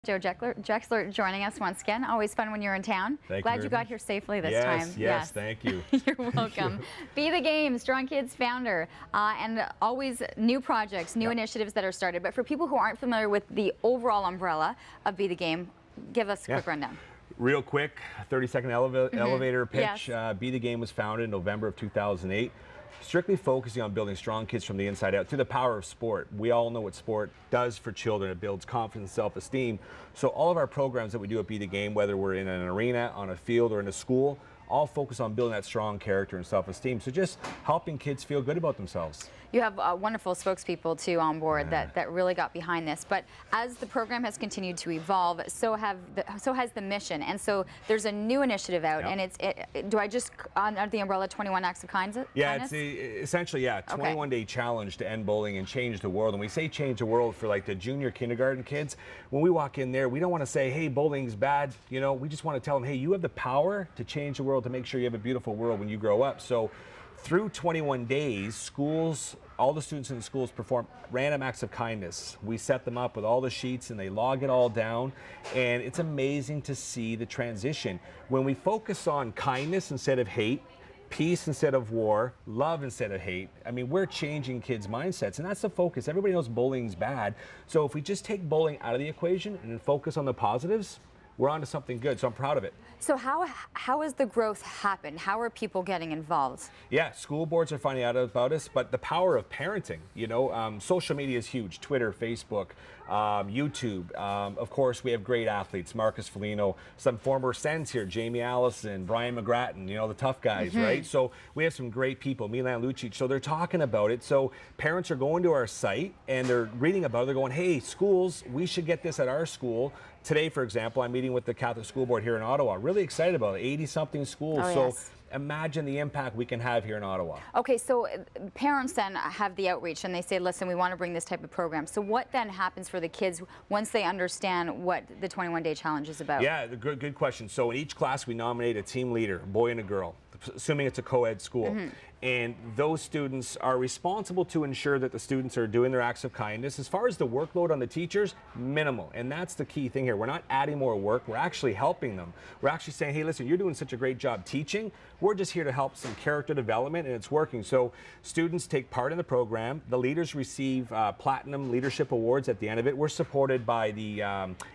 Joe Drexler joining us once again. Always fun when you're in town. Glad you got here safely this time. Yes, thank you. You're welcome. Be the Game, Strong Kids founder, and always new projects, new initiatives that are started. But for people who aren't familiar with the overall umbrella of Be the Game, give us a quick rundown. Real quick, 30-second elevator pitch. Yes. Be the Game was founded in November of 2008. Strictly focusing on building strong kids from the inside out through the power of sport. We all know what sport does for children. It builds confidence, self-esteem. So all of our programs that we do at Be the Game, whether we're in an arena, on a field, or in a school, all focus on building that strong character and self-esteem. So just helping kids feel good about themselves. You have wonderful spokespeople too on board that really got behind this. But as the program has continued to evolve, so has the mission. And so there's a new initiative out, and do I just under the umbrella 21 Acts of Kindness? Yeah, it's essentially 21-day challenge to end bullying and change the world. And we say change the world for like the junior kindergarten kids. When we walk in there, we don't want to say, hey, bullying's bad. You know, we just want to tell them, hey, you have the power to change the world, to make sure you have a beautiful world when you grow up. So through 21 days, schools, all the students in the schools perform random acts of kindness. We set them up with all the sheets and they log it all down. And it's amazing to see the transition. When we focus on kindness instead of hate, peace instead of war, love instead of hate, I mean, we're changing kids' mindsets, and that's the focus. Everybody knows bullying's bad. So if we just take bullying out of the equation and focus on the positives, we're on to something good, so I'm proud of it. So how has the growth happened? How are people getting involved? Yeah, school boards are finding out about us, but the power of parenting, you know, social media is huge. Twitter, Facebook, YouTube. Of course, we have great athletes, Marcus Foligno, some former Sens here, Jamie Allison, Brian McGrattan, you know, the tough guys, right? So we have some great people, Milan Lucic, so they're talking about it. So parents are going to our site and they're reading about it. They're going, hey, schools, we should get this at our school. Today, for example, I'm meeting with the Catholic School Board here in Ottawa. Really excited about it, 80-something schools. So imagine the impact we can have here in Ottawa. Okay, so parents then have the outreach and they say, listen, we want to bring this type of program. So what then happens for the kids once they understand what the 21-day challenge is about? Yeah, good question. So in each class, we nominate a team leader, a boy and a girl, assuming it's a co-ed school. And those students are responsible to ensure that the students are doing their acts of kindness. As far as the workload on the teachers, minimal. And that's the key thing here. We're not adding more work. We're actually helping them. We're actually saying, hey, listen, you're doing such a great job teaching. We're just here to help some character development, and it's working. So students take part in the program. The leaders receive Platinum Leadership Awards at the end of it. We're supported by the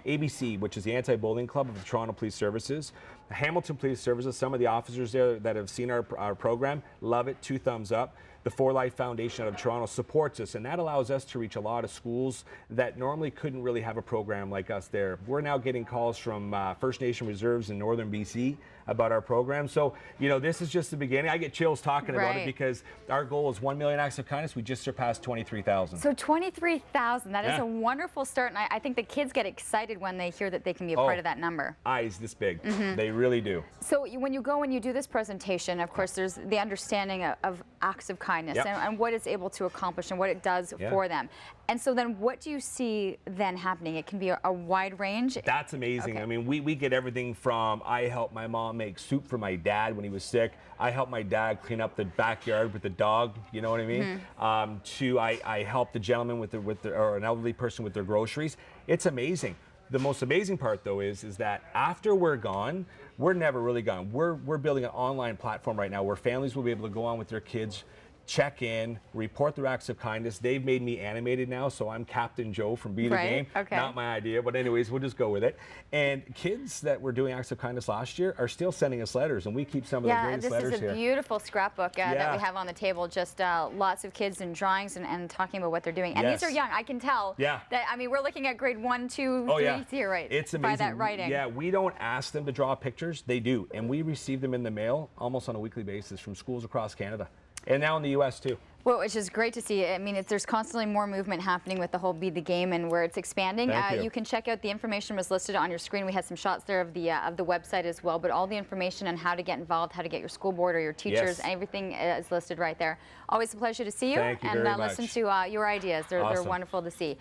ABC, which is the Anti-Bullying Club of the Toronto Police Services. The Hamilton Police Services, some of the officers there that have seen our program love it, 2 thumbs up. The For Life Foundation out of Toronto supports us, and that allows us to reach a lot of schools that normally couldn't really have a program like us there. We're now getting calls from First Nation reserves in northern BC about our program. So, you know, this is just the beginning. I get chills talking about it because our goal is 1 million acts of kindness. We just surpassed 23,000. So 23,000, that is a wonderful start, and I think the kids get excited when they hear that they can be a part of that number. Eyes this big. They really do. So when you go and you do this presentation, of course, there's the understanding of acts of kindness and what it's able to accomplish and what it does for them. And so then what do you see then happening? It can be a wide range. That's amazing. I mean, we get everything from I helped my mom make soup for my dad when he was sick. I helped my dad clean up the backyard with the dog, you know what I mean? To I helped the gentleman or an elderly person with their groceries. It's amazing. The most amazing part, though, is that after we're gone, we're never really gone. We're building an online platform right now where families will be able to go on with their kids, check in, report their acts of kindness. They've made me animated now, so I'm Captain Joe from Be the Game. Not my idea, but anyways, we'll just go with it. And kids that were doing acts of kindness last year are still sending us letters, and we keep some of the greatest letters here. Yeah, this is a beautiful scrapbook that we have on the table. Just lots of kids and drawings and talking about what they're doing. And these are young. I can tell that, I mean, we're looking at grade 1, 2, 3 here, right? It's amazing. By that writing. Yeah, we don't ask them to draw pictures. They do. And we receive them in the mail almost on a weekly basis from schools across Canada. And now in the U.S. too. Well, which is great to see. I mean, there's constantly more movement happening with the whole Be the Game and where it's expanding. You can check out the information was listed on your screen. We had some shots there of the website as well, but all the information on how to get involved, how to get your school board or your teachers, everything is listed right there. Always a pleasure to see you, Thank you very much. Listen to your ideas. They're wonderful to see.